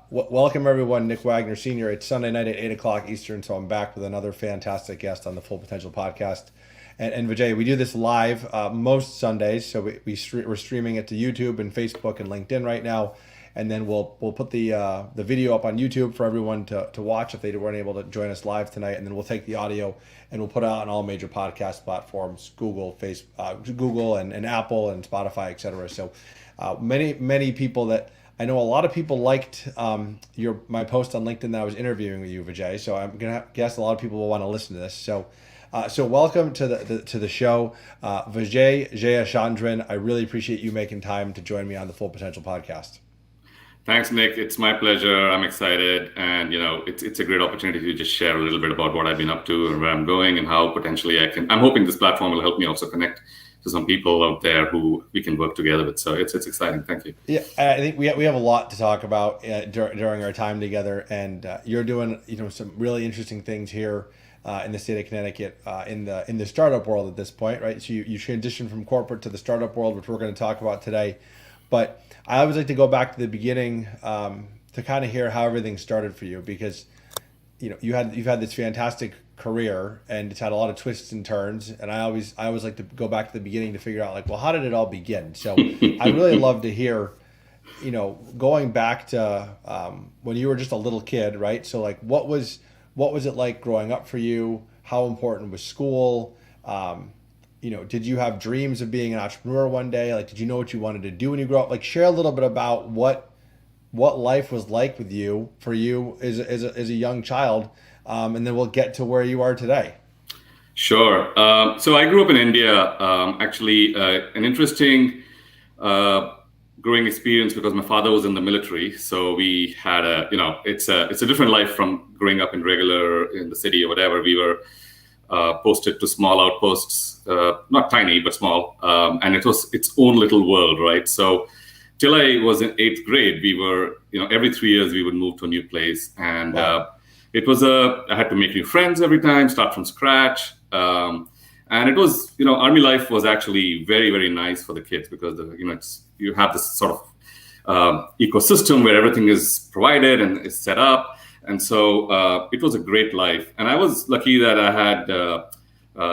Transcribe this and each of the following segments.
Welcome everyone, Nick Wagner Sr. It's Sunday night at 8 o'clock Eastern, so I'm back with another fantastic guest on the Full Potential Podcast. And Vijay, we do this live most Sundays, so we're streaming it to YouTube and Facebook and LinkedIn right now, and then we'll put the video up on YouTube for everyone to watch if they weren't able to join us live tonight, and then we'll take the audio and we'll put it out on all major podcast platforms, Google, Google and Apple and Spotify, etc. So many people that I know, a lot of people liked my post on LinkedIn that I was interviewing with you, Vijay. So I'm gonna guess a lot of people will want to listen to this. So welcome to the show, Vijay Jayachandran. I really appreciate you making time to join me on the Full Potential Podcast. Thanks, Nick. It's my pleasure. I'm excited, and it's a great opportunity to just share a little bit about what I've been up to and where I'm going and how potentially I'm hoping this platform will help me also connect to some people out there who we can work together with. So it's exciting. Thank you. Yeah, I think we have a lot to talk about during our time together, and you're doing some really interesting things here in the state of Connecticut in the startup world at this point, right? So you transitioned from corporate to the startup world, which we're going to talk about today. But I always like to go back to the beginning to kind of hear how everything started for you, because you've had this fantastic career and it's had a lot of twists and turns, and I always like to go back to the beginning to figure out how did it all begin. So I really love to hear going back to when you were just a little kid, right? So what was it like growing up for you? How important was school? Did you have dreams of being an entrepreneur one day? Did you know what you wanted to do when you grew up? Share a little bit about what life was like with you as a young child, and then we'll get to where you are today. Sure. So I grew up in India. Actually, an interesting growing experience because my father was in the military. So we had it's a different life from growing up in the city or whatever. We were posted to small outposts, not tiny but small, and it was its own little world, right? So till I was in 8th grade, we were, every 3 years we would move to a new place. And wow. I had to make new friends every time, start from scratch. And it was, Army life was actually very, very nice for the kids because, you have this sort of ecosystem where everything is provided and is set up. And so it was a great life. And I was lucky that I had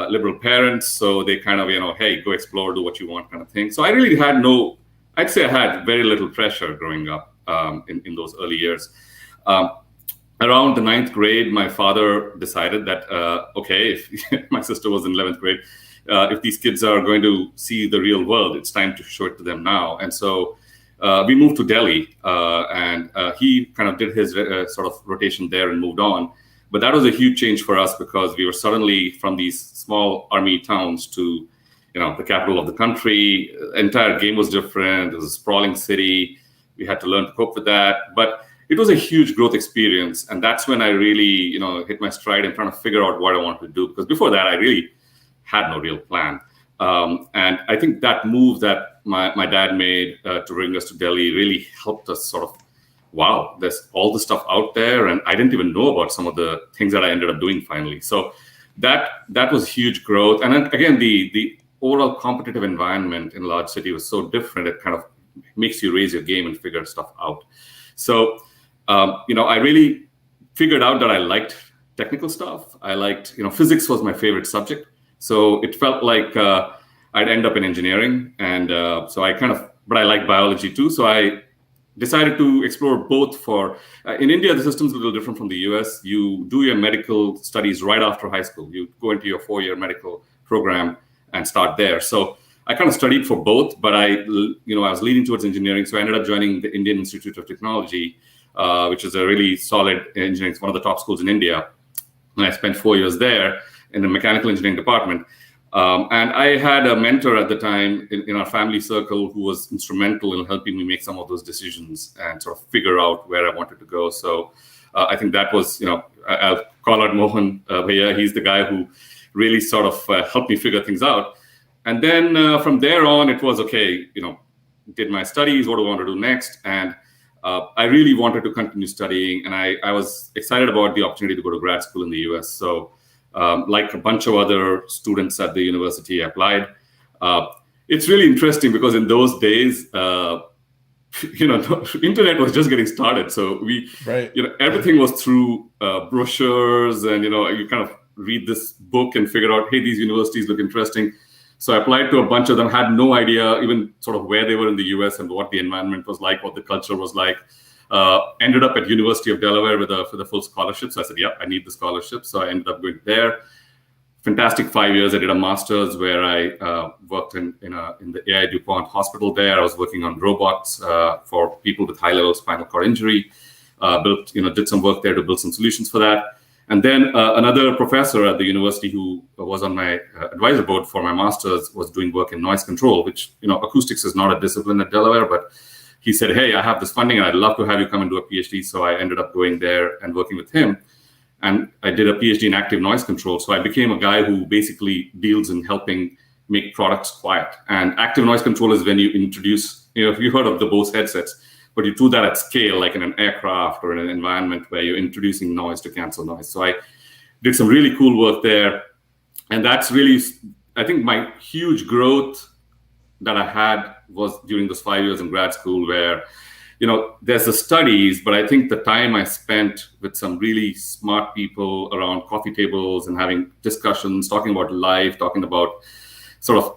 liberal parents. So they kind of, hey, go explore, do what you want kind of thing. So I really had I'd say I had very little pressure growing up in those early years. Around the 9th grade, my father decided that, if my sister was in 11th grade, if these kids are going to see the real world, it's time to show it to them now. And so we moved to Delhi, and he kind of did his sort of rotation there and moved on. But that was a huge change for us because we were suddenly from these small army towns to the capital of the country. The entire game was different. It was a sprawling city. We had to learn to cope with that. But it was a huge growth experience. And that's when I really, hit my stride in trying to figure out what I wanted to do. Because before that, I really had no real plan. And I think that move that my dad made to bring us to Delhi really helped us sort of, wow, there's all this stuff out there. And I didn't even know about some of the things that I ended up doing finally. So that was huge growth. And then again, the overall competitive environment in a large city was so different. It kind of makes you raise your game and figure stuff out. So, I really figured out that I liked technical stuff. I liked, physics was my favorite subject. So it felt like I'd end up in engineering. And but I like biology too. So I decided to explore both in India, the system's a little different from the US. You do your medical studies right after high school. You go into your 4-year medical program and start there. So I kind of studied for both, but I was leaning towards engineering. So I ended up joining the Indian Institute of Technology, which is a really solid engineering. It's one of the top schools in India. And I spent 4 years there in the mechanical engineering department. And I had a mentor at the time in our family circle who was instrumental in helping me make some of those decisions and sort of figure out where I wanted to go. So I think that was, I'll call out Mohan Bhaiya. He's the guy who really sort of helped me figure things out. And then from there on, it was, did my studies, what do I want to do next? And I really wanted to continue studying. And I was excited about the opportunity to go to grad school in the US. So like a bunch of other students at the university, I applied. It's really interesting because in those days, internet was just getting started. So Right. everything was through brochures, and you kind of read this book and figure out, hey, these universities look interesting. So I applied to a bunch of them, had no idea even sort of where they were in the US and what the environment was like, what the culture was like. Ended up at University of Delaware with a full scholarship. So I said, yeah, I need the scholarship. So I ended up going there. Fantastic 5 years. I did a master's where I worked in the AI DuPont hospital there. I was working on robots for people with high-level spinal cord injury. Did some work there to build some solutions for that. And then another professor at the university who was on my advisor board for my master's was doing work in noise control, which, acoustics is not a discipline at Delaware, but he said, hey, I have this funding and I'd love to have you come and do a PhD. So I ended up going there and working with him. And I did a PhD in active noise control. So I became a guy who basically deals in helping make products quiet. And active noise control is when you introduce, if you heard of the Bose headsets, but you do that at scale, like in an aircraft or in an environment where you're introducing noise to cancel noise. So I did some really cool work there. And that's really, I think my huge growth that I had was during those 5 years in grad school where, there's the studies, but I think the time I spent with some really smart people around coffee tables and having discussions, talking about life, talking about sort of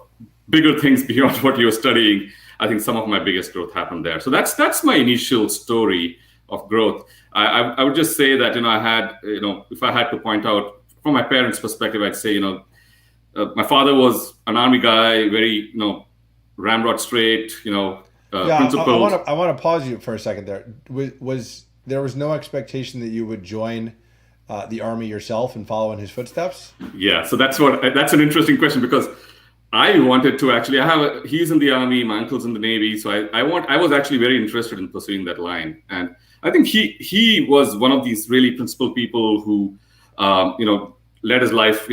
bigger things beyond what you're studying, I think some of my biggest growth happened there. So that's my initial story of growth. I would just say that, I had, if I had to point out from my parents' perspective, I'd say, my father was an army guy, very, ramrod straight, principled. I want to pause you for a second there. There was no expectation that you would join the Army yourself and follow in his footsteps? Yeah, so that's an interesting question, because I wanted to actually, he's in the Army, my uncle's in the Navy, so I was actually very interested in pursuing that line. And I think he was one of these really principled people who, led his life,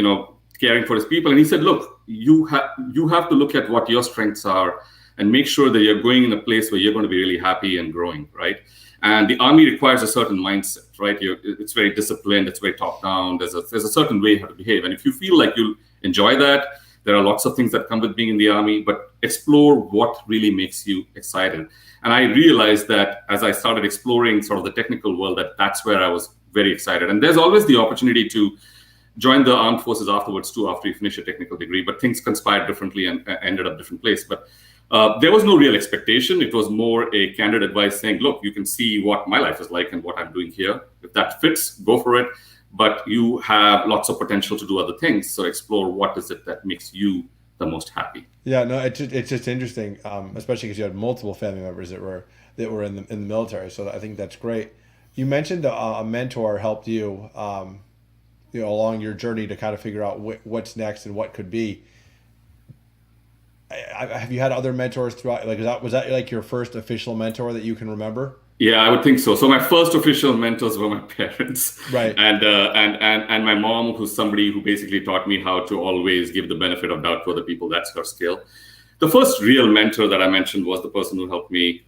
caring for his people. And he said, look, you have to look at what your strengths are and make sure that you're going in a place where you're going to be really happy and growing, right? And the Army requires a certain mindset, right? It's very disciplined, it's very top down. There's a certain way how to behave. And if you feel like you enjoy that, there are lots of things that come with being in the Army, but explore what really makes you excited. And I realized that as I started exploring sort of the technical world, that's where I was very excited. And there's always the opportunity to join the armed forces afterwards too, after you finish a technical degree, but things conspired differently and ended up different place. But there was no real expectation. It was more a candid advice saying, look, you can see what my life is like and what I'm doing here. If that fits, go for it. But you have lots of potential to do other things. So explore what is it that makes you the most happy. Yeah, no, it's just interesting, especially because you had multiple family members that were in the military. So I think that's great. You mentioned a mentor helped you, along your journey to kind of figure out what's next and what could be. Have you had other mentors throughout? Like, was that like your first official mentor that you can remember? Yeah, I would think so. So my first official mentors were my parents, right? And my mom, who's somebody who basically taught me how to always give the benefit of doubt to other people. That's her skill. The first real mentor that I mentioned was the person who helped me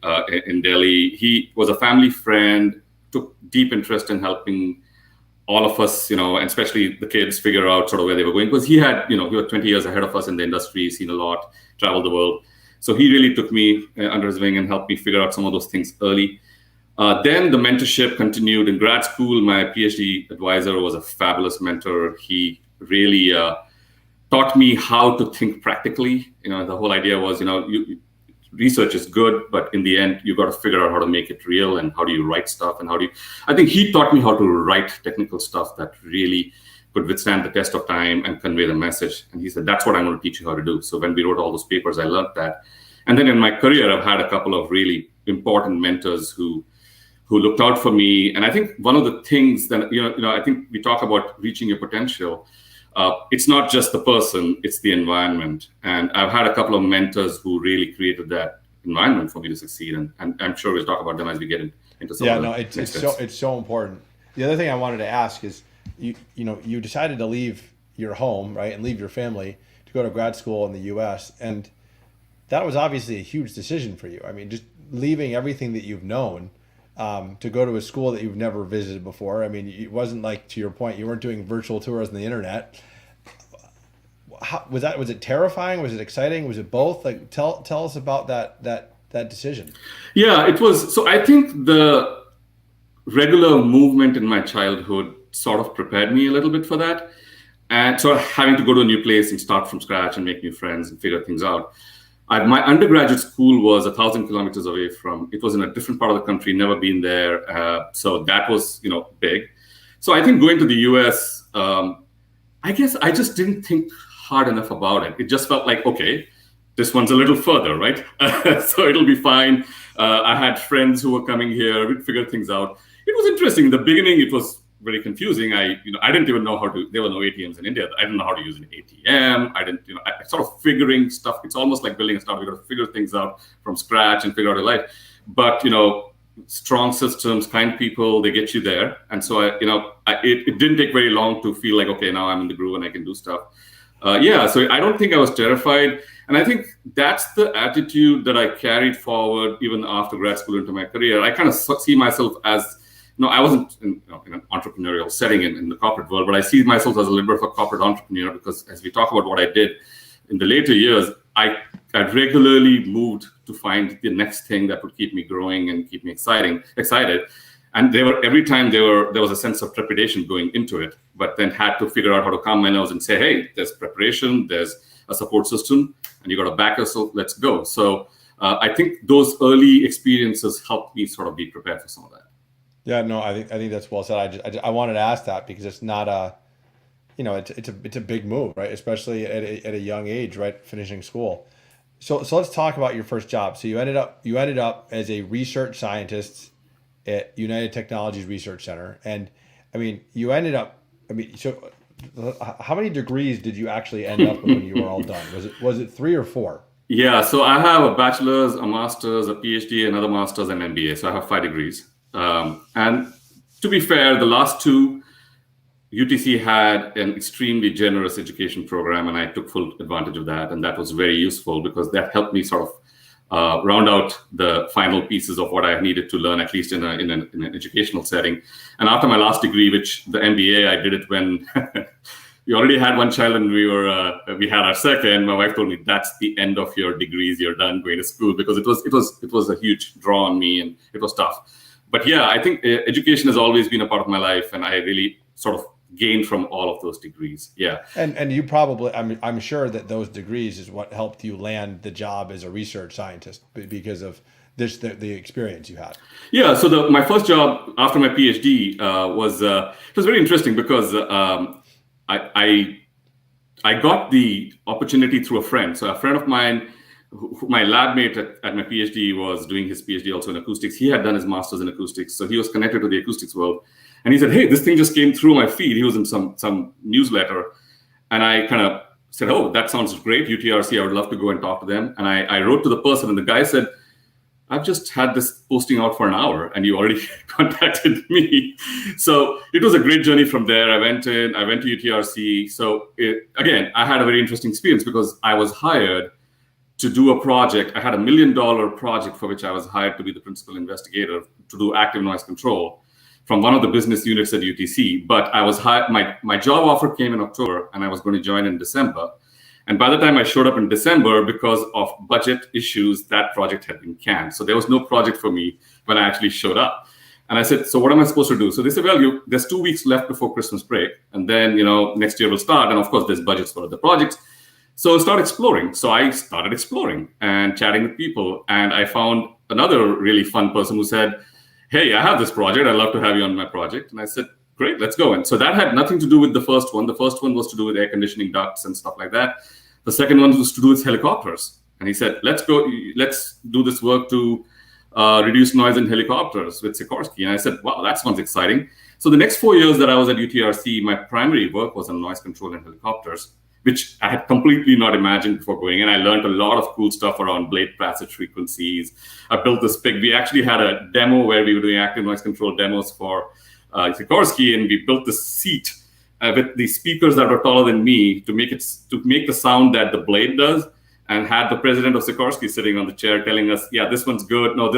in Delhi. He was a family friend, took deep interest in helping all of us, and especially the kids, figure out sort of where they were going, because he was 20 years ahead of us in the industry, seen a lot, traveled the world. So he really took me under his wing and helped me figure out some of those things early. Then the mentorship continued in grad school. My PhD advisor was a fabulous mentor. He really taught me how to think practically. The whole idea was, research is good, but in the end, you got to figure out how to make it real and how do you write stuff and I think he taught me how to write technical stuff that really could withstand the test of time and convey the message. And he said, that's what I'm going to teach you how to do. So when we wrote all those papers, I learned that. And then in my career, I've had a couple of really important mentors who looked out for me. And I think one of the things that, I think we talk about reaching your potential. It's not just the person, it's the environment. And I've had a couple of mentors who really created that environment for me to succeed. And I'm sure we'll talk about them as we get into some of the it's so important. The other thing I wanted to ask is, you decided to leave your home, right, and leave your family to go to grad school in the U.S. And that was obviously a huge decision for you. I mean, just leaving everything that you've known to go to a school that you've never visited before. I mean, it wasn't like, to your point, you weren't doing virtual tours on the internet. How was that? Was it terrifying? Was it exciting? Was it both? Like, tell us about that that decision? Yeah, it was. So I think the regular movement in my childhood sort of prepared me a little bit for that. And so having to go to a new place and start from scratch and make new friends and figure things out. My undergraduate school was 1,000 kilometers away from, it was in a different part of the country, never been there. So that was, big. So I think going to the US, I guess I just didn't think hard enough about it. It just felt like, okay, this one's a little further, right? So it'll be fine. I had friends who were coming here, we'd figure things out. It was interesting. In the beginning, it was very confusing. I didn't even know how to, there were no ATMs in India. I didn't know how to use an ATM. I sort of figuring stuff. It's almost like building a startup. You got to figure things out from scratch and figure out your life. But, strong systems, kind people, they get you there. And so, it didn't take very long to feel like, okay, now I'm in the groove and I can do stuff. So I don't think I was terrified. And I think that's the attitude that I carried forward even after grad school into my career. I kind of see myself as, I wasn't in an entrepreneurial setting in the corporate world, but I see myself as a little bit of a corporate entrepreneur because as we talk about what I did in the later years, I regularly moved to find the next thing that would keep me growing and keep me excited. And every time there was a sense of trepidation going into it, but then had to figure out how to calm my nerves and say, hey, there's preparation, there's a support system, and you got to back yourself, let's go. So I think those early experiences helped me sort of be prepared for some of that. Yeah, no, I think that's well said. I wanted to ask that because it's not a, it's a big move, right? Especially at a young age, right? Finishing school. So let's talk about your first job. So you ended up as a research scientist at United Technologies Research Center, and so how many degrees did you actually end up with when you were all done? Was it 3 or 4? Yeah, so I have a bachelor's, a master's, a PhD, another master's, and MBA. So I have 5 degrees. And to be fair, the last 2, UTC had an extremely generous education program, and I took full advantage of that. And that was very useful because that helped me sort of round out the final pieces of what I needed to learn, at least in an educational setting. And after my last degree, which the MBA, I did it when we already had one child and we had our second. My wife told me, that's the end of your degrees. You're done going to school, because it was a huge draw on me and it was tough. But yeah, I think education has always been a part of my life, and I really sort of gained from all of those degrees. Yeah. And you probably, I'm sure that those degrees is what helped you land the job as a research scientist because of the experience you had. Yeah. So my first job after my PhD was very interesting because I got the opportunity through a friend. So a friend of mine, my lab mate at my PhD, was doing his PhD also in acoustics. He had done his master's in acoustics, so he was connected to the acoustics world. And he said, hey, this thing just came through my feed. He was in some newsletter. And I kind of said, oh, that sounds great, UTRC. I would love to go and talk to them. And I wrote to the person, and the guy said, I've just had this posting out for an hour, and you already contacted me. So it was a great journey from there. I went to UTRC. So again, I had a very interesting experience because I was hired to do a project. I had $1 million project for which I was hired to be the principal investigator to do active noise control from one of the business units at UTC. But I was hired, my job offer came in October, and I was going to join in December. And by the time I showed up in December, because of budget issues, that project had been canned. So there was no project for me when I actually showed up. And I said, so what am I supposed to do? So they said, well, there's 2 weeks left before Christmas break. And then, next year will start. And of course, there's budgets for other projects. So start exploring. So I started exploring and chatting with people. And I found another really fun person who said, hey, I have this project. I'd love to have you on my project. And I said, great, let's go. And so that had nothing to do with the first one. The first one was to do with air conditioning ducts and stuff like that. The second one was to do with helicopters. And he said, let's do this work to reduce noise in helicopters with Sikorsky. And I said, wow, that sounds exciting. So the next 4 years that I was at UTRC, my primary work was on noise control in helicopters, which I had completely not imagined before going in. I learned a lot of cool stuff around blade passage frequencies. I built this big, we actually had a demo where we were doing active noise control demos for Sikorsky, and we built this seat with the speakers that were taller than me to make the sound that the blade does, and had the president of Sikorsky sitting on the chair telling us, yeah, this one's good. No,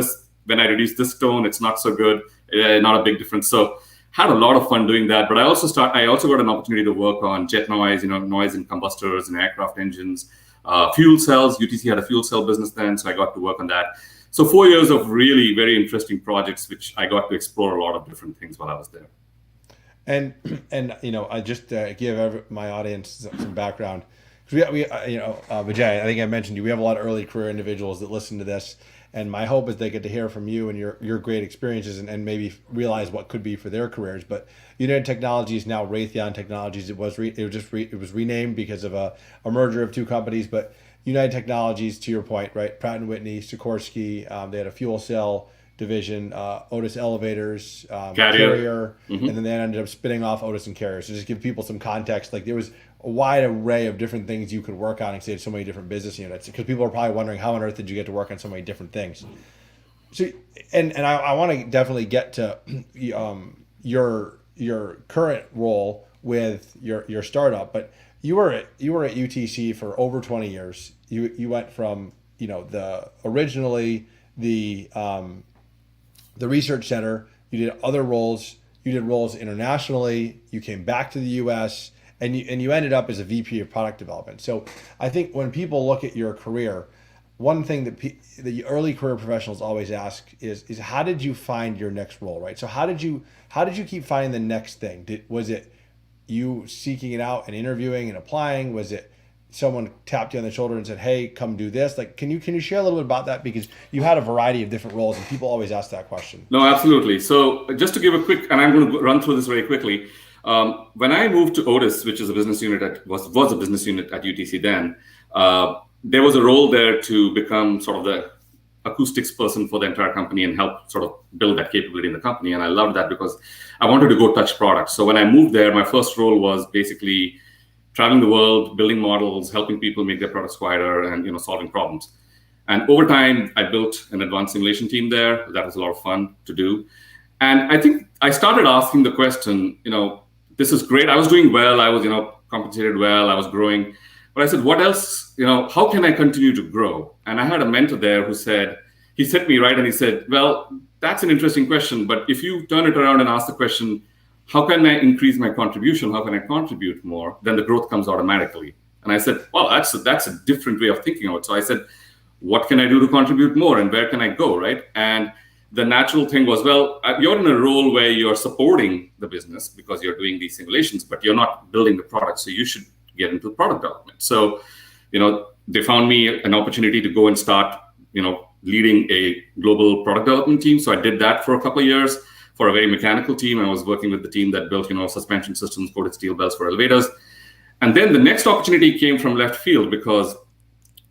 when I reduce this tone, it's not so good. Not a big difference. So had a lot of fun doing that. But I also got an opportunity to work on jet noise, noise in combustors and aircraft engines, fuel cells. UTC had a fuel cell business then, so I got to work on that. So 4 years of really very interesting projects, which I got to explore a lot of different things while I was there. And I just give my audience some background. Vijay, I think I mentioned you. We have a lot of early career individuals that listen to this, and my hope is they get to hear from you and your great experiences, and maybe realize what could be for their careers. But United Technologies, now Raytheon Technologies, it was renamed because of a merger of two companies. But United Technologies, to your point, right? Pratt and Whitney, Sikorsky, they had a fuel cell division, Otis Elevators, Carrier, and then they ended up spinning off Otis and Carrier. So just give people some context, like there was a wide array of different things you could work on, and say so many different business units, because people are probably wondering how on earth did you get to work on so many different things. So, and I want to definitely get to your current role with your startup, but you were at UTC for over 20 years. You went from originally the research center. You did other roles. You did roles internationally. You came back to the U.S. and you ended up as a VP of product development. So I think when people look at your career, one thing that the early career professionals always ask is how did you find your next role, right? So how did you keep finding the next thing? Was it you seeking it out and interviewing and applying? Was it someone tapped you on the shoulder and said, "Hey, come do this"? Like, can you share a little bit about that, because you had a variety of different roles and people always ask that question. No, absolutely. So just to give a quick, and I'm going to run through this very quickly. When I moved to Otis, which is a business unit was a business unit at UTC then, there was a role there to become sort of the acoustics person for the entire company and help sort of build that capability in the company. And I loved that because I wanted to go touch products. So when I moved there, my first role was basically traveling the world, building models, helping people make their products quieter, and solving problems. And over time, I built an advanced simulation team there. That was a lot of fun to do. And I think I started asking the question, this is great. I was doing well. I was, compensated well. I was growing. But I said, what else? How can I continue to grow? And I had a mentor there who said, he set me right and he said, well, that's an interesting question. But if you turn it around and ask the question, how can I increase my contribution? How can I contribute more? Then the growth comes automatically. And I said, well, that's a different way of thinking of it. So I said, what can I do to contribute more and where can I go, right? And the natural thing was, well, you're in a role where you're supporting the business because you're doing these simulations, but you're not building the product. So you should get into product development. So, they found me an opportunity to go and start, leading a global product development team. So I did that for a couple of years for a very mechanical team. I was working with the team that built, suspension systems, coated steel belts for elevators. And then the next opportunity came from left field because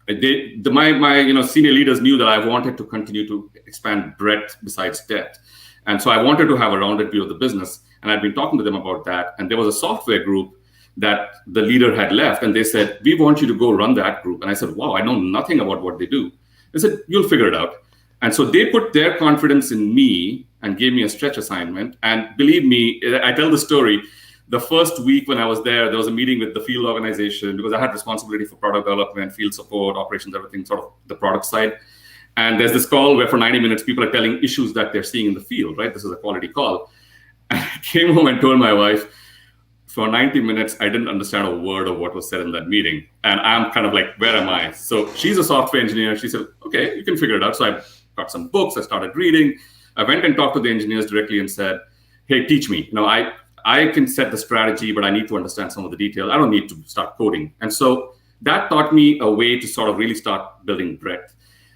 my senior leaders knew that I wanted to continue to expand breadth besides depth. And so I wanted to have a rounded view of the business. And I'd been talking to them about that. And there was a software group that the leader had left. And they said, we want you to go run that group. And I said, wow, I know nothing about what they do. They said, you'll figure it out. And so they put their confidence in me and gave me a stretch assignment. And believe me, I tell the story. The first week when I was there was a meeting with the field organization because I had responsibility for product development, field support, operations, everything, sort of the product side. And there's this call where for 90 minutes, people are telling issues that they're seeing in the field, right? This is a quality call. And I came home and told my wife, for 90 minutes, I didn't understand a word of what was said in that meeting. And I'm kind of like, where am I? So she's a software engineer. She said, okay, you can figure it out. So I got some books. I started reading. I went and talked to the engineers directly and said, hey, teach me. I can set the strategy, but I need to understand some of the details. I don't need to start coding. And so that taught me a way to sort of really start building breadth.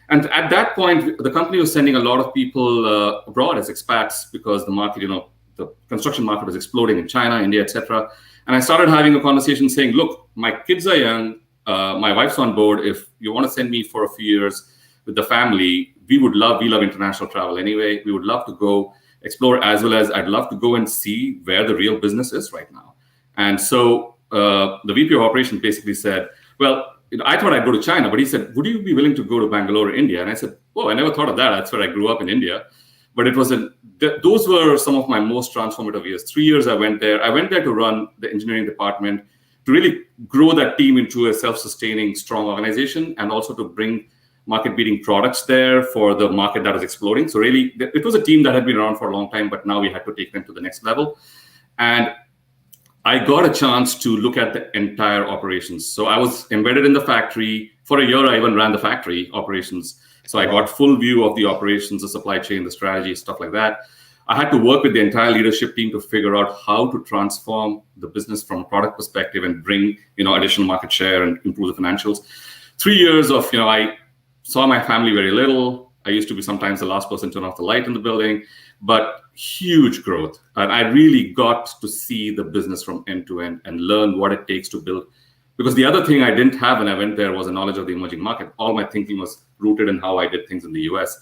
And at that point, the company was sending a lot of people abroad as expats because the market, the construction market was exploding in China, India, etc. And I started having a conversation saying, look, my kids are young. My wife's on board. If you want to send me for a few years with the family, we love international travel anyway. We would love to go explore, as well as I'd love to go and see where the real business is right now. And so the VP of operations basically said, well, I thought I'd go to China, but he said, would you be willing to go to Bangalore, India? And I said, oh, I never thought of that. That's where I grew up in India. But those were some of my most transformative years. 3 years I went there. I went there to run the engineering department, to really grow that team into a self-sustaining, strong organization, and also to bring market-beating products there for the market that was exploding. So really, it was a team that had been around for a long time, but now we had to take them to the next level. And I got a chance to look at the entire operations. So I was embedded in the factory. For a year, I even ran the factory operations. So I got full view of the operations, the supply chain, the strategy, stuff like that. I had to work with the entire leadership team to figure out how to transform the business from a product perspective and bring, additional market share and improve the financials. 3 years of, I saw my family very little. I used to be sometimes the last person to turn off the light in the building, but huge growth. And I really got to see the business from end to end and learn what it takes to build. Because the other thing I didn't have when I went there was a knowledge of the emerging market. All my thinking was rooted in how I did things in the US.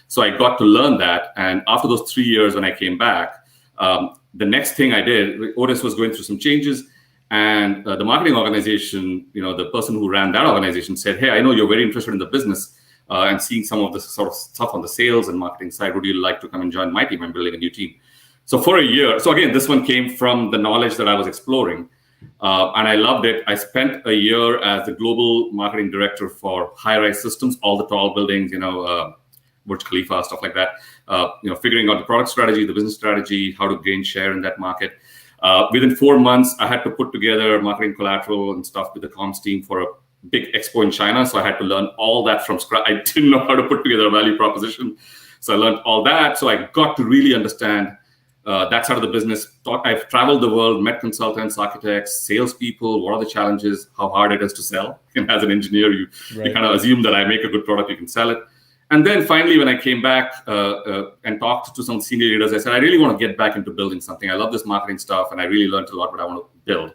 So I got to learn that. And after those 3 years, when I came back, the next thing I did, Otis was going through some changes. And the marketing organization, the person who ran that organization said, hey, I know you're very interested in the business and seeing some of this sort of stuff on the sales and marketing side. Would you like to come and join my team? I'm building a new team. So for a year, so again, this one came from the knowledge that I was exploring. And I loved it. I spent a year as the global marketing director for high-rise systems, all the tall buildings, Burj Khalifa, stuff like that. Figuring out the product strategy, the business strategy, how to gain share in that market. Within 4 months, I had to put together marketing collateral and stuff with the comms team for a big expo in China. So I had to learn all that from scratch. I didn't know how to put together a value proposition. So I learned all that. So I got to really understand that side of the business. I've traveled the world, met consultants, architects, salespeople. What are the challenges? How hard it is to sell? And as an engineer, you kind of assume that I make a good product, you can sell it. And then finally, when I came back and talked to some senior leaders, I said, I really want to get back into building something. I love this marketing stuff, and I really learned a lot, but I want to build.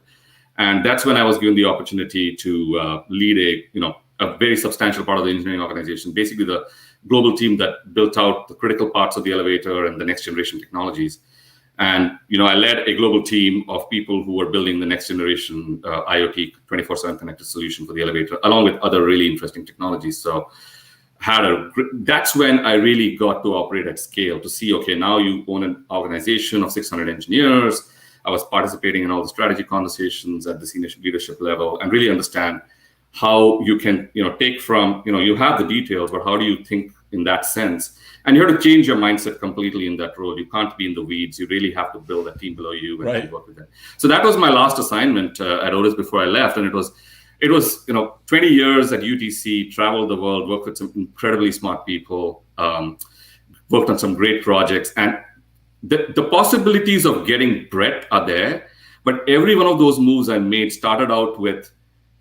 And that's when I was given the opportunity to lead a very substantial part of the engineering organization, basically the global team that built out the critical parts of the elevator and the next generation technologies. And I led a global team of people who were building the next generation IoT 24/7 connected solution for the elevator, along with other really interesting technologies. So that's when I really got to operate at scale, to see, okay, now you own an organization of 600 engineers. I was participating in all the strategy conversations at the senior leadership level and really understand how you can, take from, you have the details, but how do you think in that sense? And you have to change your mindset completely in that role. You can't be in the weeds. You really have to build a team below you and work with them. So that was my last assignment at Otis before I left. And it was 20 years at UTC, traveled the world, worked with some incredibly smart people, worked on some great projects. And the possibilities of getting breadth are there. But every one of those moves I made started out with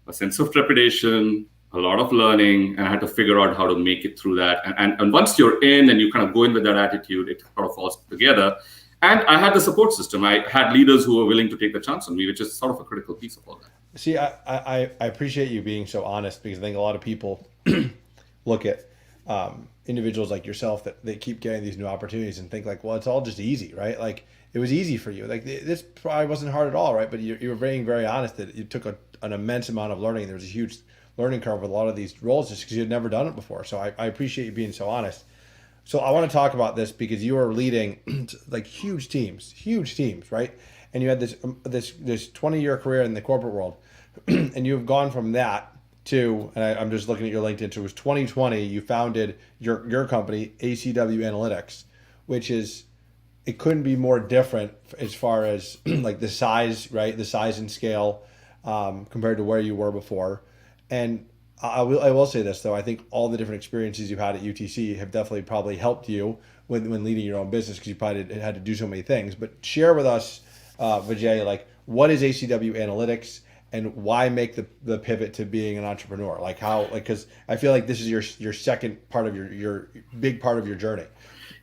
a sense of trepidation, a lot of learning, and I had to figure out how to make it through that. And once you're in and you kind of go in with that attitude, it sort of falls together. And I had the support system. I had leaders who were willing to take the chance on me, which is sort of a critical piece of all that. See, I appreciate you being so honest, because I think a lot of people look at individuals like yourself that they keep getting these new opportunities and think like, well, it's all just easy, right? Like it was easy for you. Like this probably wasn't hard at all, right? But you were being very honest that it took an immense amount of learning. There was a huge learning curve with a lot of these roles just because you had never done it before. So I appreciate you being so honest. So I want to talk about this because you are leading like huge teams, right? And you had this 20-year career in the corporate world, and you've gone from that to, and I'm just looking at your LinkedIn, so it was 2020, you founded your company, ACW Analytics, which is, it couldn't be more different as far as like the size, right? The size and scale compared to where you were before. And I will say this though, I think all the different experiences you've had at UTC have definitely probably helped you when leading your own business, because you probably had to do so many things. But share with us, Vijay, like what is ACW Analytics and why make the pivot to being an entrepreneur? Like how, like, because I feel like this is your second part of your big part of your journey.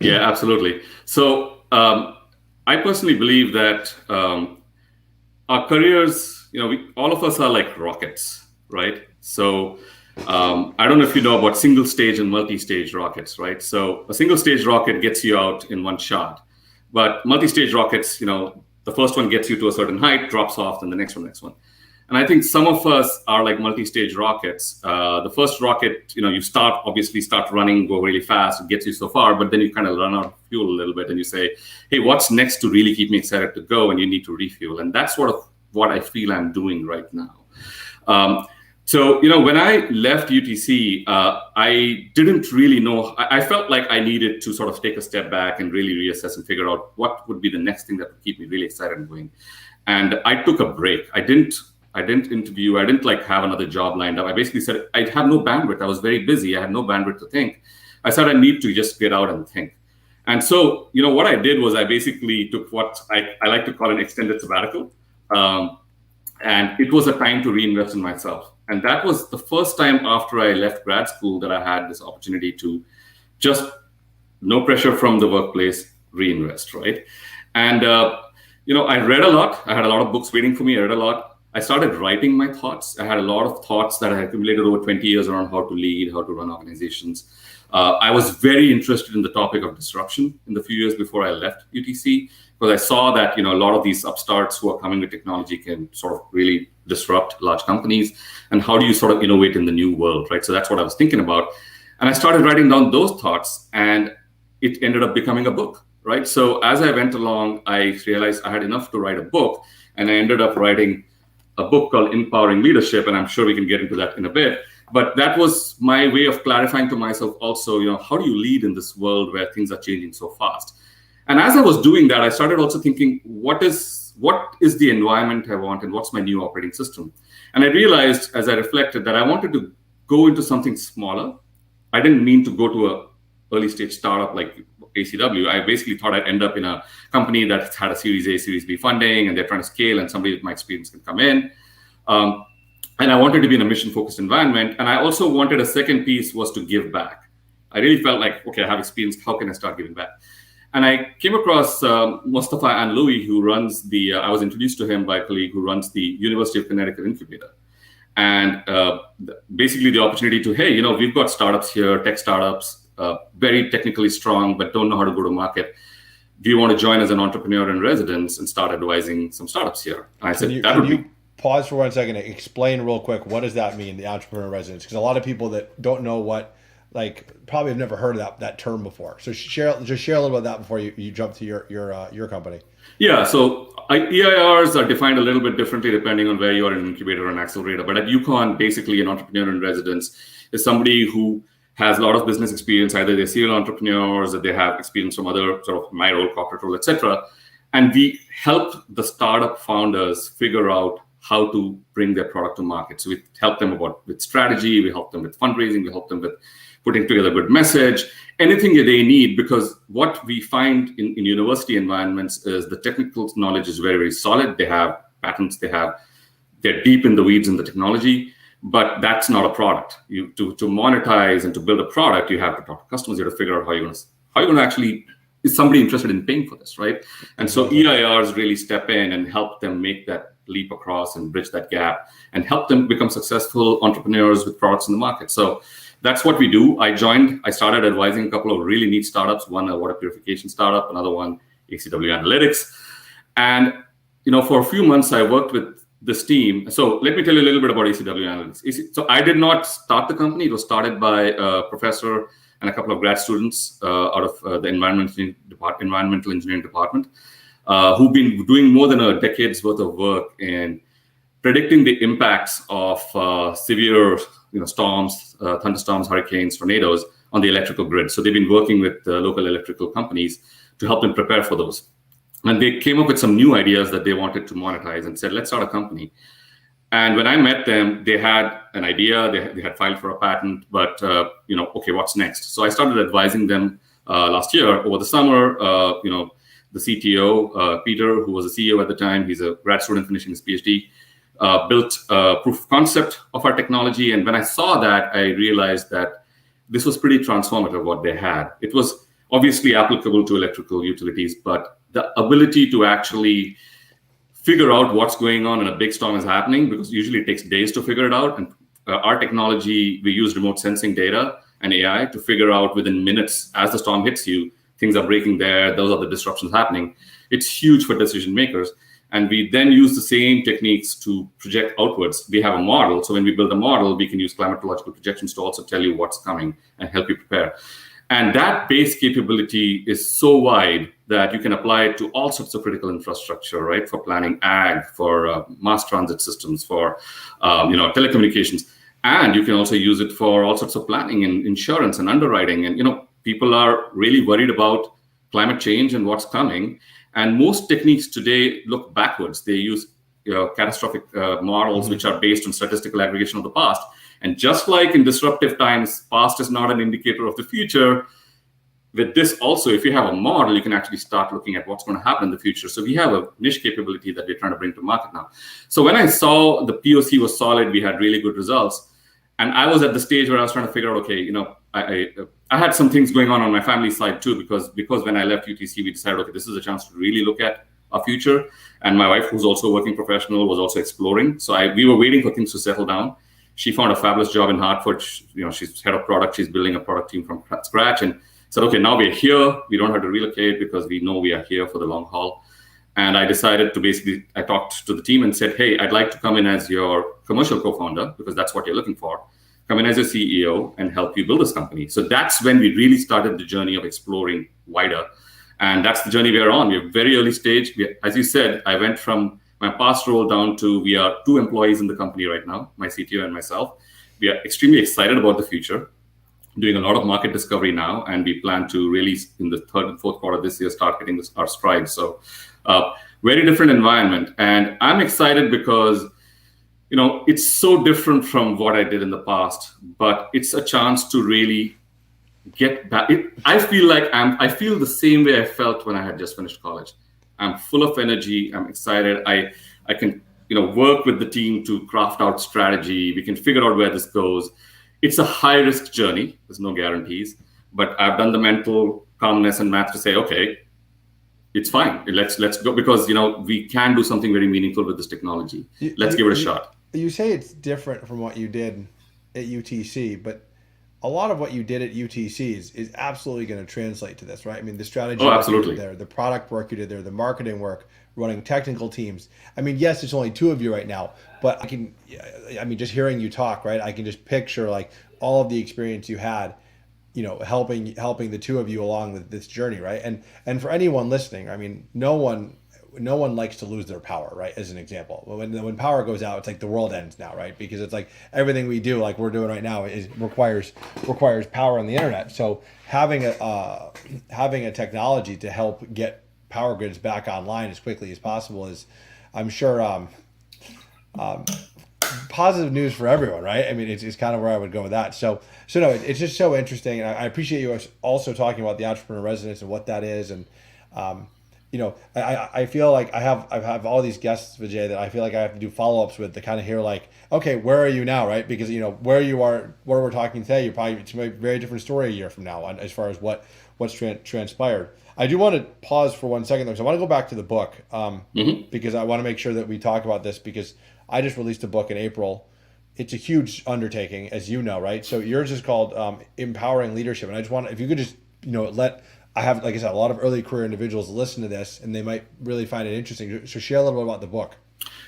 Yeah, absolutely. So I personally believe that our careers, all of us are like rockets, right? So I don't know if you know about single stage and multi-stage rockets, right? So a single stage rocket gets you out in one shot, but multi-stage rockets, the first one gets you to a certain height, drops off, and the next one. And I think some of us are like multi-stage rockets. The first rocket, you start running, go really fast, it gets you so far, but then you kind of run out of fuel a little bit and you say, hey, what's next to really keep me excited to go? And you need to refuel. And that's sort of what I feel I'm doing right now. So, when I left UTC, I didn't really know. I felt like I needed to sort of take a step back and really reassess and figure out what would be the next thing that would keep me really excited and going. And I took a break. I I didn't interview. I didn't like have another job lined up. I basically said I have no bandwidth. I was very busy. I had no bandwidth to think. I said I need to just get out and think. And so, what I did was I basically took what I like to call an extended sabbatical. And it was a time to reinvest in myself. And that was the first time after I left grad school that I had this opportunity to just, no pressure from the workplace, reinvest, right? And, I read a lot. I had a lot of books waiting for me. I read a lot. I started writing my thoughts. I had a lot of thoughts that I had accumulated over 20 years around how to lead, how to run organizations. I was very interested in the topic of disruption in the few years before I left UTC, because I saw that a lot of these upstarts who are coming with technology can sort of really disrupt large companies, and how do you sort of innovate in the new world, right? So that's what I was thinking about, and I started writing down those thoughts, and it ended up becoming a book, right? So as I went along, I realized I had enough to write a book, and I ended up writing a book called Empowering Leadership, and I'm sure we can get into that in a bit. But that was my way of clarifying to myself also, how do you lead in this world where things are changing so fast? And as I was doing that, I started also thinking, what is the environment I want, and what's my new operating system? And I realized as I reflected that I wanted to go into something smaller. I didn't mean to go to a early stage startup like ACW. I basically thought I'd end up in a company that had a Series A, Series B funding, and they're trying to scale, and somebody with my experience can come in. And I wanted to be in a mission-focused environment. And I also wanted a second piece was to give back. I really felt like, okay, I have experience. How can I start giving back? And I came across Mustafa Anlouhi, who runs I was introduced to him by a colleague who runs the University of Connecticut Incubator. And basically the opportunity to, hey, we've got startups here, tech startups, very technically strong, but don't know how to go to market. Do you want to join as an entrepreneur in residence and start advising some startups here? And I said, that would be... Pause for 1 second and explain real quick, what does that mean, the entrepreneur in residence? Because a lot of people that don't know probably have never heard of that term before. So share a little about that before you jump to your company. Yeah, so EIRs are defined a little bit differently depending on where you are in an incubator or an accelerator. But at UConn, basically an entrepreneur in residence is somebody who has a lot of business experience. Either they're serial entrepreneurs, or they have experience from other sort of my role, corporate role, etc. And we help the startup founders figure out how to bring their product to market. So we help them with strategy, we help them with fundraising, we help them with putting together a good message, anything that they need, because what we find in university environments is the technical knowledge is very, very solid. They have patents, they're deep in the weeds in the technology, but that's not a product. To monetize and to build a product, you have to talk to customers, you have to figure out how you're going to actually, is somebody interested in paying for this, right? And so EIRs really step in and help them make that leap across and bridge that gap and help them become successful entrepreneurs with products in the market. So that's what we do. I started advising a couple of really neat startups, one a water purification startup, another one ACW Analytics. And, for a few months, I worked with this team. So let me tell you a little bit about ACW Analytics. So I did not start the company. It was started by a professor and a couple of grad students out of the environmental engineering department, who've been doing more than a decade's worth of work in predicting the impacts of severe storms, thunderstorms, hurricanes, tornadoes on the electrical grid. So they've been working with local electrical companies to help them prepare for those. And they came up with some new ideas that they wanted to monetize and said, let's start a company. And when I met them, they had an idea, they had filed for a patent, but, okay, what's next? So I started advising them last year over the summer. The CTO, Peter, who was a CEO at the time, he's a grad student finishing his PhD, built a proof of concept of our technology. And when I saw that, I realized that this was pretty transformative what they had. It was obviously applicable to electrical utilities, but the ability to actually figure out what's going on in a big storm is happening, because usually it takes days to figure it out. And our technology, we use remote sensing data and AI to figure out within minutes as the storm hits you, things are breaking there, those are the disruptions happening. It's huge for decision makers. And we then use the same techniques to project outwards. We have a model. So when we build a model, we can use climatological projections to also tell you what's coming and help you prepare. And that base capability is so wide that you can apply it to all sorts of critical infrastructure, right? For planning ag, for mass transit systems, for telecommunications. And you can also use it for all sorts of planning and insurance and underwriting. And people are really worried about climate change and what's coming. And most techniques today look backwards. They use catastrophic models, which are based on statistical aggregation of the past. And just like in disruptive times, past is not an indicator of the future. With this also, if you have a model, you can actually start looking at what's going to happen in the future. So we have a niche capability that we're trying to bring to market now. So when I saw the POC was solid, we had really good results. And I was at the stage where I was trying to figure out, okay, I had some things going on my family side too, because when I left UTC, we decided, okay, this is a chance to really look at our future. And my wife, who's also a working professional, was also exploring. So we were waiting for things to settle down. She found a fabulous job in Hartford. She's head of product. She's building a product team from scratch, and said, okay, now we're here. We don't have to relocate because we know we are here for the long haul. And I decided to I talked to the team and said, hey, I'd like to come in as your commercial co-founder, because that's what you're looking for. Come in as your CEO and help you build this company. So that's when we really started the journey of exploring wider. And that's the journey we're on. We're very early stage. As you said, I went from my past role down to, we are 2 employees in the company right now, my CTO and myself. We are extremely excited about the future, doing a lot of market discovery now, and we plan to really, in the 3rd and 4th quarter this year, start hitting our stride. So very different environment. And I'm excited because, it's so different from what I did in the past, but it's a chance to really get back. I feel the same way I felt when I had just finished college. I'm full of energy. I'm excited. I can, work with the team to craft out strategy. We can figure out where this goes. It's a high risk journey. There's no guarantees, but I've done the mental calmness and math to say, okay, it's fine. Let's go, because we can do something very meaningful with this technology. Let's give it a shot. You say it's different from what you did at UTC, but a lot of what you did at UTC is absolutely going to translate to this, right? I mean, the strategy absolutely. You did there, the product work you did there, the marketing work, running technical teams. I mean, yes, it's only 2 of you right now, but just hearing you talk, right? I can just picture like all of the experience you had, helping the 2 of you along with this journey, right? And for anyone listening, I mean, no one likes to lose their power, right? As an example, when power goes out, it's like the world ends now, right? Because it's like everything we do, like we're doing right now, requires power on the internet. So having a technology to help get power grids back online as quickly as possible is, I'm sure, positive news for everyone, right? I mean, it's kind of where I would go with that. So no, it's just so interesting, and I appreciate you also talking about the entrepreneur residence and what that is, and I feel like I have all these guests, Vijay, that I feel like I have to do follow-ups with to kind of hear like, okay, where are you now, right? Because where you are, where we're talking today, it's a very different story a year from now as far as what's transpired. I do want to pause for 1 second though, because I want to go back to the book, because I want to make sure that we talk about this, because I just released a book in April. It's a huge undertaking, as you know, right? So yours is called Empowering Leadership, and I just want, if you could just I have, like I said, a lot of early career individuals listen to this, and they might really find it interesting. So share a little bit about the book.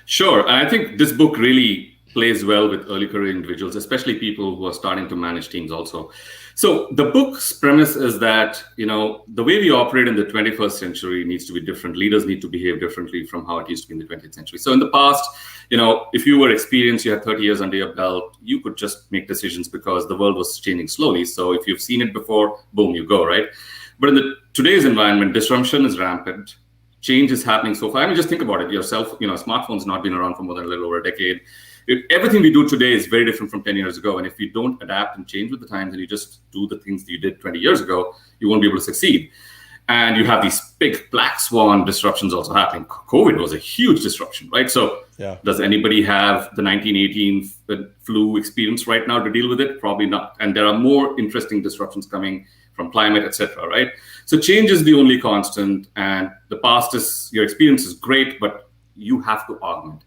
Sure. And I think this book really plays well with early career individuals, especially people who are starting to manage teams also. So the book's premise is that, the way we operate in the 21st century needs to be different. Leaders need to behave differently from how it used to be in the 20th century. So in the past, if you were experienced, you had 30 years under your belt, you could just make decisions because the world was changing slowly. So if you've seen it before, boom, you go, right? But in today's environment, disruption is rampant. Change is happening so far. I mean, just think about it yourself. Smartphone's not been around for more than a little over a decade. Everything we do today is very different from 10 years ago. And if you don't adapt and change with the times and you just do the things that you did 20 years ago, you won't be able to succeed. And you have these big black swan disruptions also happening. COVID was a huge disruption, right? So Does anybody have the 1918 flu experience right now to deal with it? Probably not. And there are more interesting disruptions coming from climate, etc., right? So change is the only constant, and the past your experience is great, but you have to augment.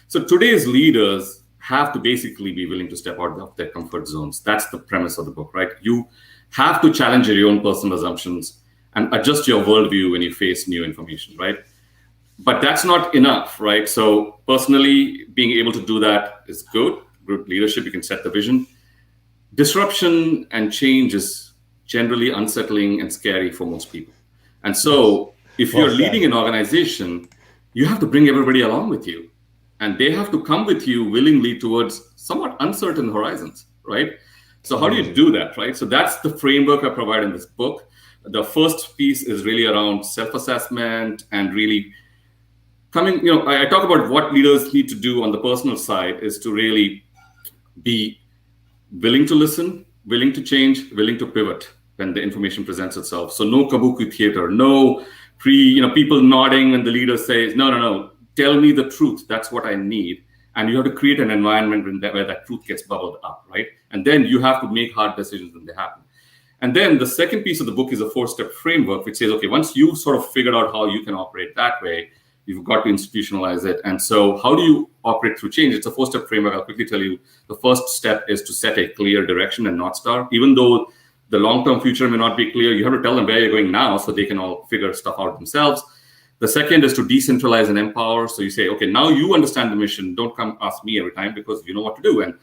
So today's leaders have to basically be willing to step out of their comfort zones. That's the premise of the book, right? You have to challenge your own personal assumptions and adjust your worldview when you face new information, right? But that's not enough, right? So personally, being able to do that is good. Good leadership, you can set the vision. Disruption and change is generally unsettling and scary for most people. And so if you're leading an organization, you have to bring everybody along with you. And they have to come with you willingly towards somewhat uncertain horizons, right? So how do you do that, right? So that's the framework I provide in this book. The first piece is really around self-assessment and really I talk about what leaders need to do on the personal side is to really be willing to listen, willing to change, willing to pivot when the information presents itself. So no kabuki theater, no people nodding when the leader says, no, tell me the truth. That's what I need. And you have to create an environment where that truth gets bubbled up, right? And then you have to make hard decisions when they happen. And then the second piece of the book is a 4-step framework, which says, okay, once you've sort of figured out how you can operate that way, you've got to institutionalize it. And so how do you operate through change? It's a 4-step framework. I'll quickly tell you. The first step is to set a clear direction and North Star. Even though the long-term future may not be clear, you have to tell them where you're going now so they can all figure stuff out themselves. The second is to decentralize and empower. So you say, okay, now you understand the mission. Don't come ask me every time because you know what to do. And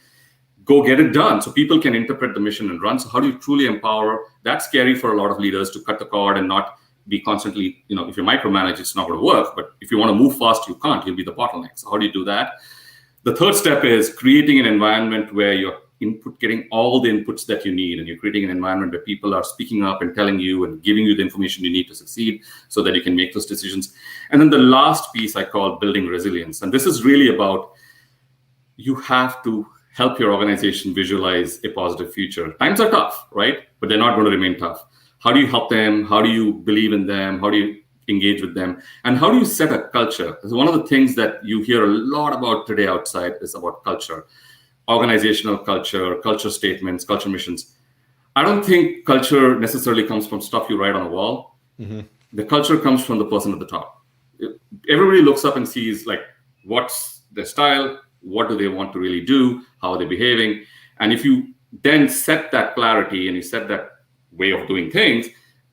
go get it done so people can interpret the mission and run. So how do you truly empower? That's scary for a lot of leaders to cut the cord and not be constantly, if you micromanage, it's not going to work. But if you want to move fast, you can't. You'll be the bottleneck. So how do you do that? The third step is creating an environment where you're getting all the inputs that you need, and you're creating an environment where people are speaking up and telling you and giving you the information you need to succeed so that you can make those decisions. And then the last piece I call building resilience. And this is really about you have to help your organization visualize a positive future. Times are tough, right? But they're not going to remain tough. How do you help them? How do you believe in them? How do you engage with them? And how do you set a culture? So one of the things that you hear a lot about today outside is about culture, organizational culture, culture statements, culture missions. I don't think culture necessarily comes from stuff you write on a wall. Mm-hmm. The culture comes from the person at the top. Everybody looks up and sees what's their style, what do they want to really do, how are they behaving? And if you then set that clarity and you set that way of doing things,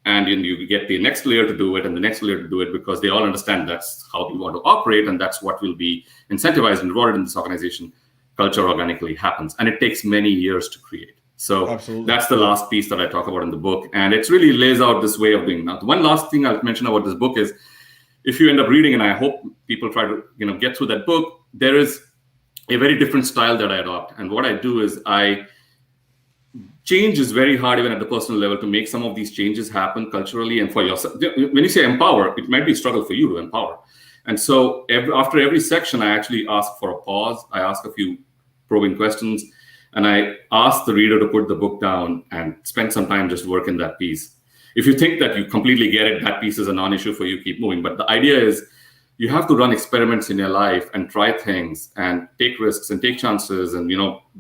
and you get the next layer to do it and the next layer to do it, because they all understand that's how we want to operate and that's what will be incentivized and rewarded in this organization, culture organically happens. And it takes many years to create. So Absolutely. That's the last piece that I talk about in the book. And it really lays out this way of doing. Now, the one last thing I'll mention about this book is, if you end up reading, and I hope people try to get through that book, there is a very different style that I adopt. And what I do is change is very hard even at the personal level to make some of these changes happen culturally and for yourself. When you say empower, it might be a struggle for you to empower. And so after every section, I actually ask for a pause. I ask a few probing questions, and I ask the reader to put the book down and spend some time just working that piece. If you think that you completely get it, that piece is a non-issue for you, keep moving. But the idea is you have to run experiments in your life and try things and take risks and take chances and,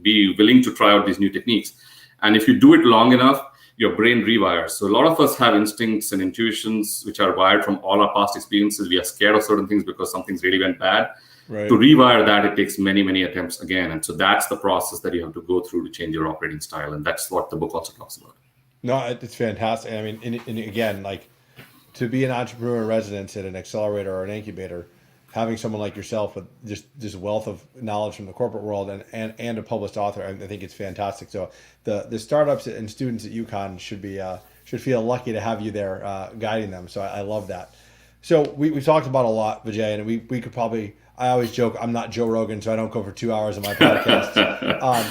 be willing to try out these new techniques. And if you do it long enough, your brain rewires. So a lot of us have instincts and intuitions which are wired from all our past experiences. We are scared of certain things because something's really went bad. Right. To rewire that, it takes many, many attempts again. And so that's the process that you have to go through to change your operating style. And that's what the book also talks about. No, it's fantastic. I mean, and again, to be an entrepreneur in residence at an accelerator or an incubator, having someone like yourself with just this wealth of knowledge from the corporate world and a published author, I think it's fantastic. So the startups and students at UConn should feel lucky to have you there guiding them. So I love that. So we've talked about a lot, Vijay, and we could probably, I always joke, I'm not Joe Rogan, so I don't go for 2 hours on my podcast.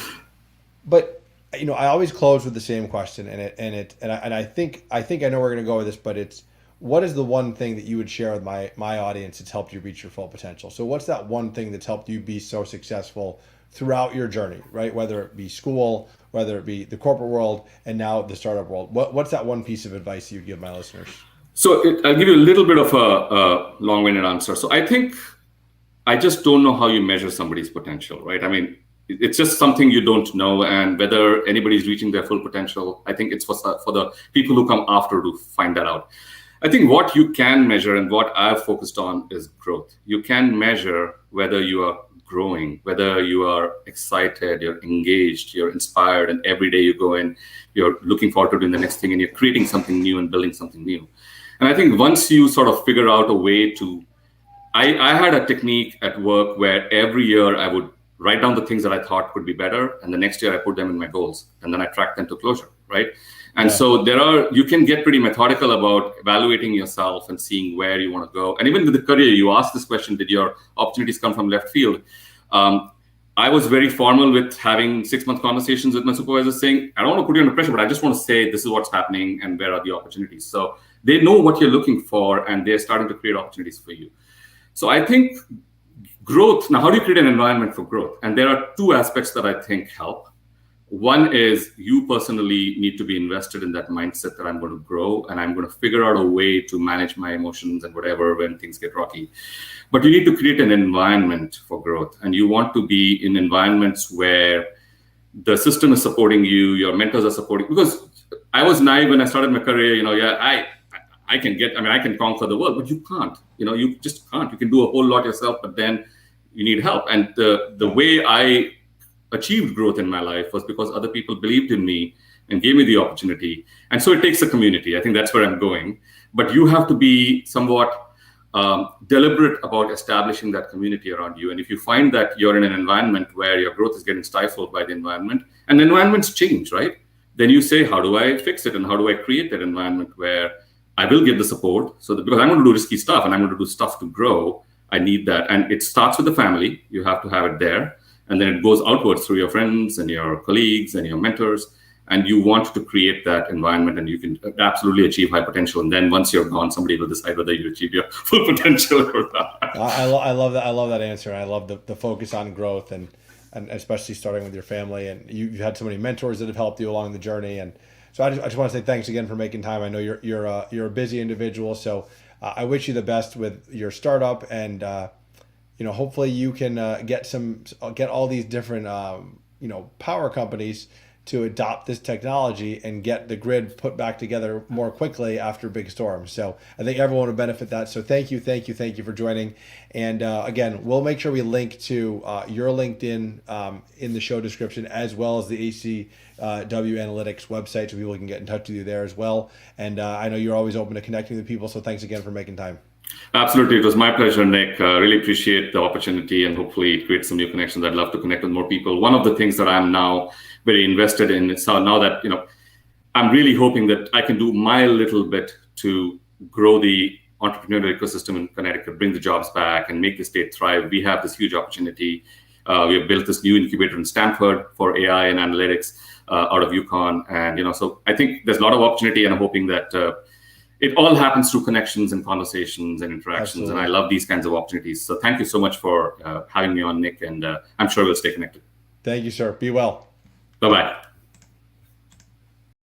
But I always close with the same question, and I think I know we're going to go with this, but it's, what is the one thing that you would share with my audience that's helped you reach your full potential? So what's that one thing that's helped you be so successful throughout your journey, right? Whether it be school, whether it be the corporate world, and now the startup world. What's that one piece of advice you'd give my listeners? So I'll give you a little bit of a long-winded answer. So I think I just don't know how you measure somebody's potential, right? I mean, it's just something you don't know, and whether anybody's reaching their full potential, I think it's for the people who come after to find that out. I think what you can measure and what I've focused on is growth. You can measure whether you are growing, whether you are excited, you're engaged, you're inspired, and every day you go in, you're looking forward to doing the next thing, and you're creating something new and building something new. And I think once you sort of figure out a way to, I had a technique at work where every year I would write down the things that I thought could be better, and the next year I put them in my goals, and then I track them to closure, right? And so you can get pretty methodical about evaluating yourself and seeing where you want to go. And even with the career, you asked this question, did your opportunities come from left field? I was very formal with having 6-month conversations with my supervisors saying, I don't want to put you under pressure, but I just want to say, this is what's happening and where are the opportunities. So they know what you're looking for, and they're starting to create opportunities for you. So I think growth, now how do you create an environment for growth? And there are two aspects that I think help. One is you personally need to be invested in that mindset that I'm going to grow and I'm going to figure out a way to manage my emotions and whatever when things get rocky. But you need to create an environment for growth, and you want to be in environments where the system is supporting you, your mentors are supporting. Because I was naive when I started my career, I can conquer the world, but you can't. You just can't. You can do a whole lot yourself, but then you need help. And the way I achieved growth in my life was because other people believed in me and gave me the opportunity. And so it takes a community. I think that's where I'm going. But you have to be somewhat deliberate about establishing that community around you. And if you find that you're in an environment where your growth is getting stifled by the environment, and environments change, right? Then you say, how do I fix it? And how do I create that environment where I will get the support? So that, because I'm going to do risky stuff and I'm going to do stuff to grow, I need that. And it starts with the family. You have to have it there. And then it goes outwards through your friends and your colleagues and your mentors. And you want to create that environment, and you can absolutely achieve high potential. And then once you're gone, somebody will decide whether you achieve your full potential or not. I love that. I love that answer. And I love the focus on growth, and especially starting with your family. And you've had so many mentors that have helped you along the journey. And so I just want to say thanks again for making time. I know you're a busy individual, so I wish you the best with your startup, and hopefully you can get all these different power companies to adopt this technology and get the grid put back together more quickly after big storms. So I think everyone will benefit that. So thank you for joining. And again, we'll make sure we link to your LinkedIn in the show description, as well as the ACW Analytics website, so people can get in touch with you there as well. And I know you're always open to connecting with people, so thanks again for making time. Absolutely. It was my pleasure, Nick. Really appreciate the opportunity, and hopefully it creates some new connections. I'd love to connect with more people. One of the things that I'm now very invested in is now that, I'm really hoping that I can do my little bit to grow the entrepreneurial ecosystem in Connecticut, bring the jobs back and make the state thrive. We have this huge opportunity. We have built this new incubator in Stanford for AI and analytics out of UConn. And, so I think there's a lot of opportunity, and I'm hoping that it all happens through connections and conversations and interactions. Absolutely. And I love these kinds of opportunities. So thank you so much for having me on, Nick. And I'm sure we'll stay connected. Thank you, sir. Be well. Bye-bye.